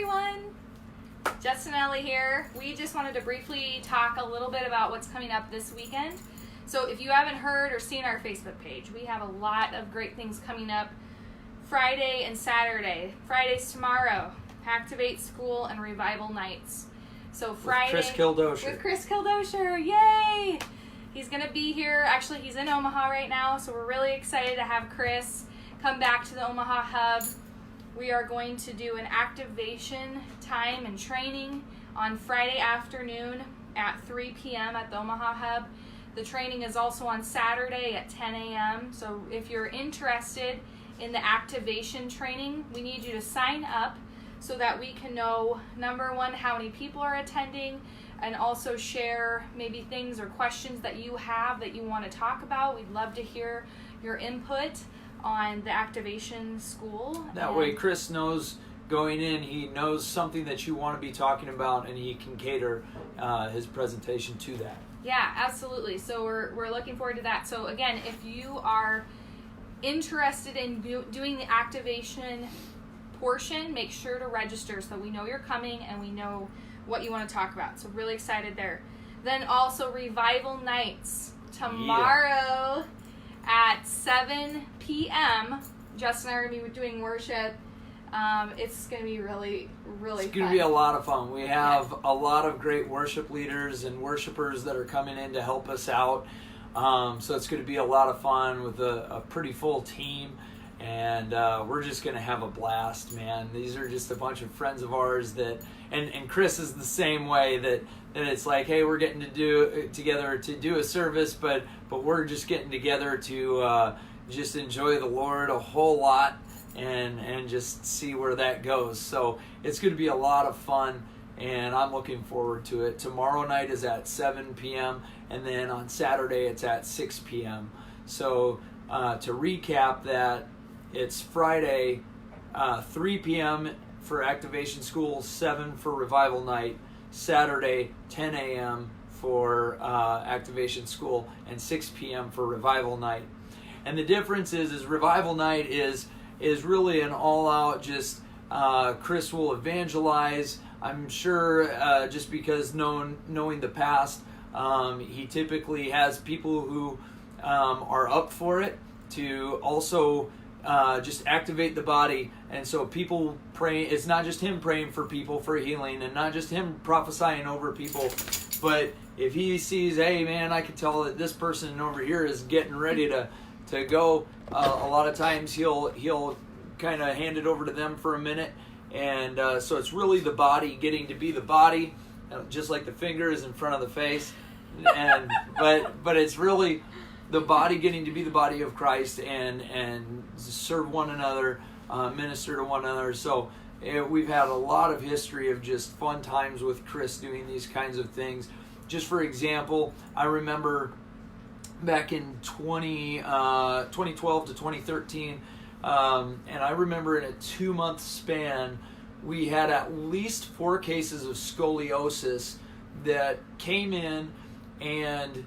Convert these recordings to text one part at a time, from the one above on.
everyone. Jess and Ellie here. We just wanted to briefly talk a little bit about what's coming up this weekend. So if you haven't heard or seen our Facebook page, we have a lot of great things coming up Friday and Saturday. Friday's tomorrow, Activate School and Revival Nights. So Friday with Chris Kildosher, yay! He's going to be here. Actually, he's in Omaha right now, so we're really excited to have Chris come back to the Omaha Hub. We are going to do an activation time and training on Friday afternoon at 3 p.m. at the Omaha Hub. The training is also on Saturday at 10 a.m. So if you're interested in the activation training, we need you to sign up so that we can know, number one, how many people are attending, and also share maybe things or questions that you have that you want to talk about. We'd love to hear your input on the activation school. That way Chris knows going in, he knows something that you want to be talking about, and he can cater his presentation to that. Yeah, absolutely. So we're looking forward to that. So again, if you are interested in doing the activation portion, make sure to register so we know you're coming and we know what you want to talk about. So really excited there. Then also Revival Nights tomorrow at 7 p.m. Justin and I are going to be doing worship. It's going to be really, really fun. It's going to be a lot of fun. We have a lot of great worship leaders and worshipers that are coming in to help us out. So it's going to be a lot of fun with a pretty full team. And we're just going to have a blast, man. These are just a bunch of friends of ours that, and Chris is the same way, that it's like, hey, we're getting to do together to do a service, but we're just getting together to just enjoy the Lord a whole lot and just see where that goes. So it's going to be a lot of fun, and I'm looking forward to it. Tomorrow night is at 7 p.m., and then on Saturday it's at 6 p.m. So to recap that, it's Friday, 3 p.m. for Activation School, 7 for Revival Night, Saturday, 10 a.m. for Activation School, and 6 p.m. for Revival Night. And the difference is Revival Night is really an all-out, just Chris will evangelize. I'm sure just because knowing the past, he typically has people who are up for it to also just activate the body. And so people pray. It's not just him praying for people for healing, and not just him prophesying over people, but if he sees, hey man, I can tell that this person over here is getting ready to go, a lot of times he'll kind of hand it over to them for a minute. And so it's really the body getting to be the body, just like the finger is in front of the face. And but it's really the body getting to be the body of Christ and serve one another, minister to one another. So we've had a lot of history of just fun times with Chris doing these kinds of things. Just for example, I remember back in 2012 to 2013, and I remember in a 2-month span, we had at least 4 cases of scoliosis that came in, and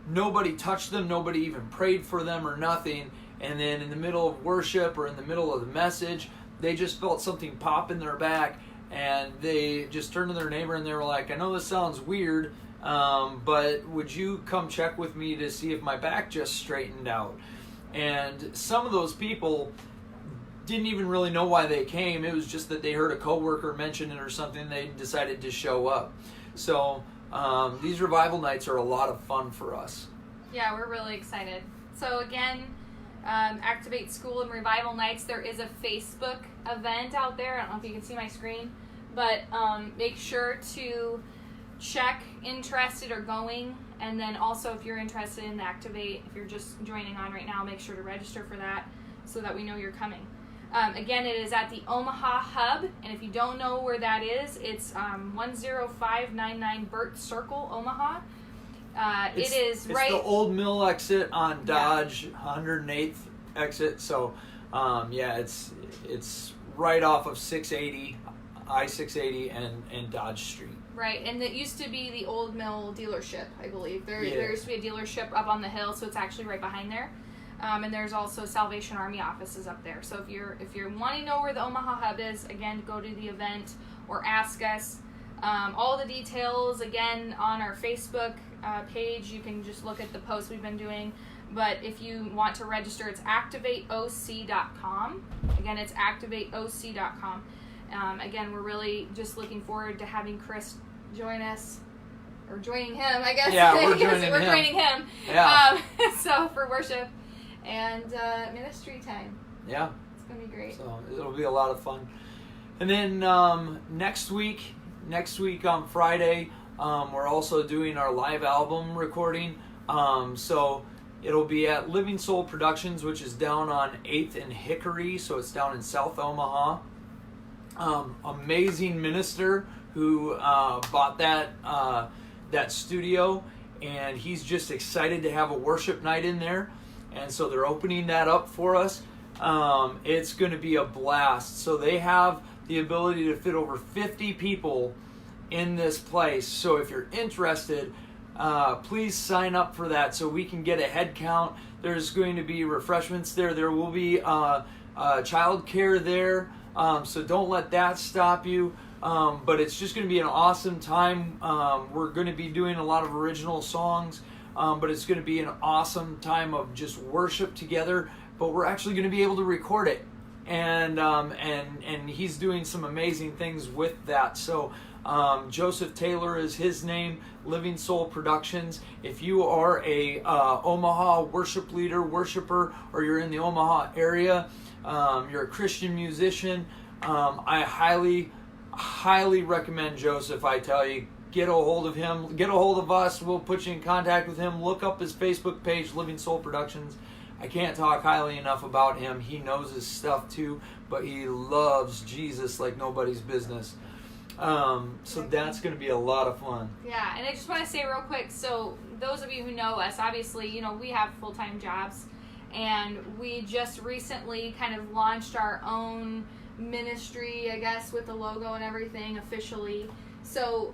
nobody touched them, nobody even prayed for them or nothing. And then in the middle of worship or in the middle of the message, they just felt something pop in their back, and they just turned to their neighbor and they were like, I know this sounds weird, but would you come check with me to see if my back just straightened out? And some of those people didn't even really know why they came. It was just that they heard a coworker mention it or something. They decided to show up. So these revival nights are a lot of fun for us. Yeah, we're really excited. So again, Activate School and Revival Nights, there is a Facebook event out there. I don't know if you can see my screen, but make sure to check interested or going. And then also if you're interested in Activate, if you're just joining on right now, make sure to register for that so that we know you're coming. Again, it is at the Omaha Hub, and if you don't know where that is, it's 10599 Burt Circle, Omaha. It's right. It's the old mill exit on Dodge, 108th exit. So, it's right off of 680, I-680, and Dodge Street. Right, and it used to be the old mill dealership, I believe. There used to be a dealership up on the hill, so it's actually right behind there. And there's also Salvation Army offices up there. So if you're wanting to know where the Omaha Hub is, again, go to the event or ask us. All the details, again, on our Facebook page. You can just look at the posts we've been doing. But if you want to register, it's activateoc.com. Again, it's activateoc.com. Again, we're really just looking forward to having Chris join us. Or joining him, I guess. Yeah, we're joining him. Yeah. So for worship and ministry time. Yeah. It's going to be great. So it'll be a lot of fun. And then next week on Friday, we're also doing our live album recording. So it'll be at Living Soul Productions, which is down on 8th and Hickory. So it's down in South Omaha. Amazing minister who bought that studio, and he's just excited to have a worship night in there, and so they're opening that up for us. It's going to be a blast. So they have the ability to fit over 50 people in this place. So if you're interested, please sign up for that so we can get a head count. There's going to be refreshments there. There will be child care there, so don't let that stop you. But it's just going to be an awesome time. We're going to be doing a lot of original songs, but it's going to be an awesome time of just worship together. But we're actually going to be able to record it, and he's doing some amazing things with that. So Joseph Taylor is his name. Living Soul Productions. If you are a Omaha worship leader, worshiper, or you're in the Omaha area, you're a Christian musician, I highly recommend Joseph. I tell you, get a hold of him, get a hold of us. We'll put you in contact with him. Look up his Facebook page, Living Soul Productions. I can't talk highly enough about him. He knows his stuff too, but he loves Jesus like nobody's business. So that's going to be a lot of fun. Yeah, and I just want to say real quick, so those of you who know us, obviously, we have full-time jobs, and we just recently kind of launched our own ministry, I guess, with the logo and everything officially. So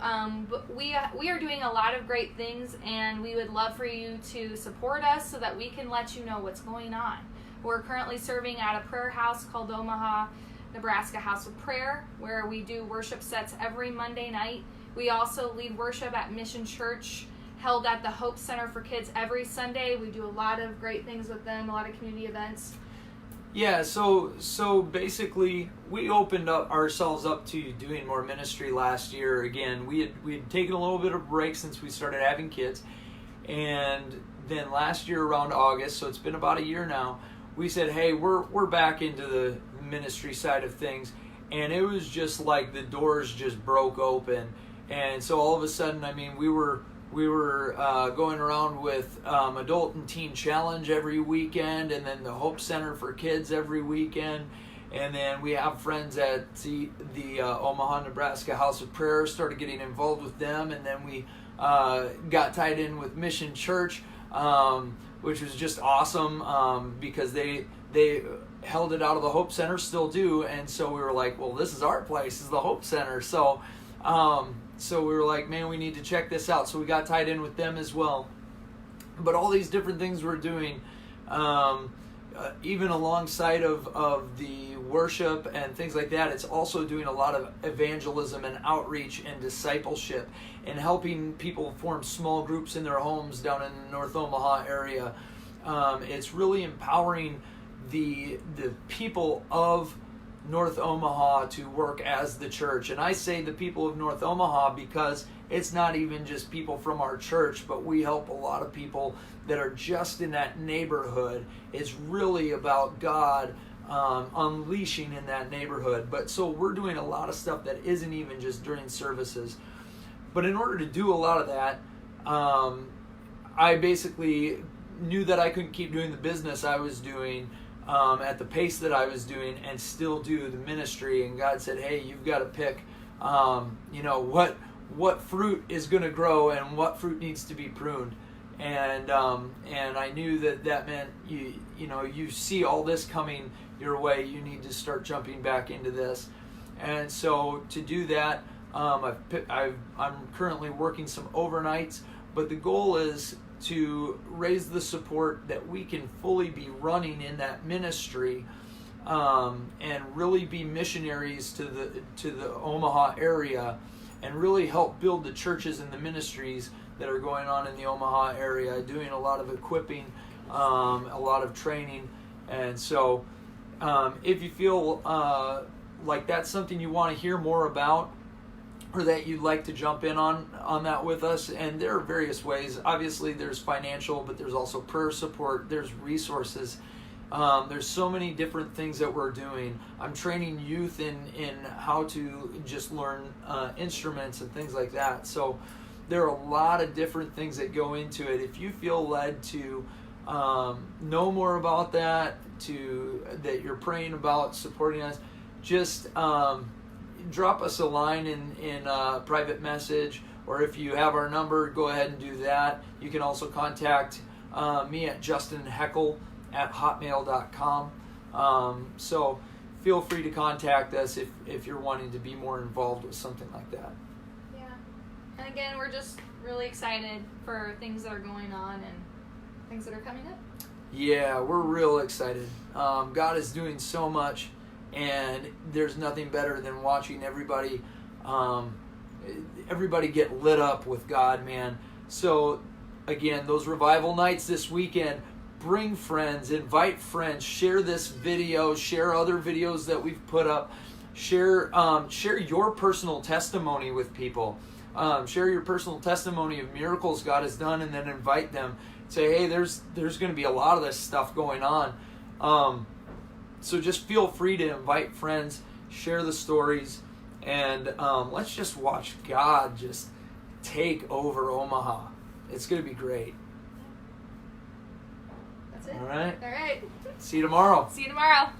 but we are doing a lot of great things, and we would love for you to support us so that we can let you know what's going on. We're currently serving at a prayer house called Omaha, Nebraska House of Prayer, where we do worship sets every Monday night. We also lead worship at Mission Church, held at the Hope Center for Kids every Sunday. We do a lot of great things with them, a lot of community events. Yeah, so basically we opened up ourselves up to doing more ministry last year. Again, we had taken a little bit of a break since we started having kids, and then last year around August, so it's been about a year now, we said, hey, we're back into the ministry side of things, and it was just like the doors just broke open. And so all of a sudden, I mean, we were going around with Adult and Teen Challenge every weekend, and then the Hope Center for Kids every weekend, and then we have friends at the Omaha, Nebraska House of Prayer, started getting involved with them, and then we got tied in with Mission Church, which was just awesome because they held it out of the Hope Center, still do, and so we were like, well, this is our place, is the Hope Center. So we were like, man, we need to check this out. So we got tied in with them as well. But all these different things we're doing, even alongside of the worship and things like that, it's also doing a lot of evangelism and outreach and discipleship and helping people form small groups in their homes down in the North Omaha area. It's really empowering the people of North Omaha to work as the church. And I say the people of North Omaha because it's not even just people from our church, but we help a lot of people that are just in that neighborhood. It's really about God unleashing in that neighborhood. But so we're doing a lot of stuff that isn't even just during services. But in order to do a lot of that, I basically knew that I couldn't keep doing the business I was doing at the pace that I was doing and still do the ministry. And God said, hey, you've got to pick what fruit is going to grow and what fruit needs to be pruned. And I knew that meant you see all this coming your way, you need to start jumping back into this. And so to do that, I'm currently working some overnights, but the goal is to raise the support that we can fully be running in that ministry, and really be missionaries to the Omaha area, and really help build the churches and the ministries that are going on in the Omaha area, doing a lot of equipping, a lot of training. And so if you feel like that's something you want to hear more about, or that you'd like to jump in on that with us, and there are various ways. Obviously there's financial, but there's also prayer support, there's resources. There's so many different things that we're doing. I'm training youth in how to just learn instruments and things like that. So there are a lot of different things that go into it. If you feel led to know more about that, that you're praying about supporting us, just drop us a line in a private message, or if you have our number, go ahead and do that. You can also contact me at justinheckel@hotmail.com. So feel free to contact us if you're wanting to be more involved with something like that. Yeah. And again, we're just really excited for things that are going on and things that are coming up. Yeah, we're real excited. God is doing so much, and there's nothing better than watching everybody get lit up with God, man. So again, those revival nights this weekend, bring friends, invite friends, share this video, share other videos that we've put up, share your personal testimony with people, share your personal testimony of miracles God has done, and then invite them. Say, hey, there's going to be a lot of this stuff going on. So just feel free to invite friends, share the stories, and let's just watch God just take over Omaha. It's going to be great. That's it. All right. All right. See you tomorrow. See you tomorrow.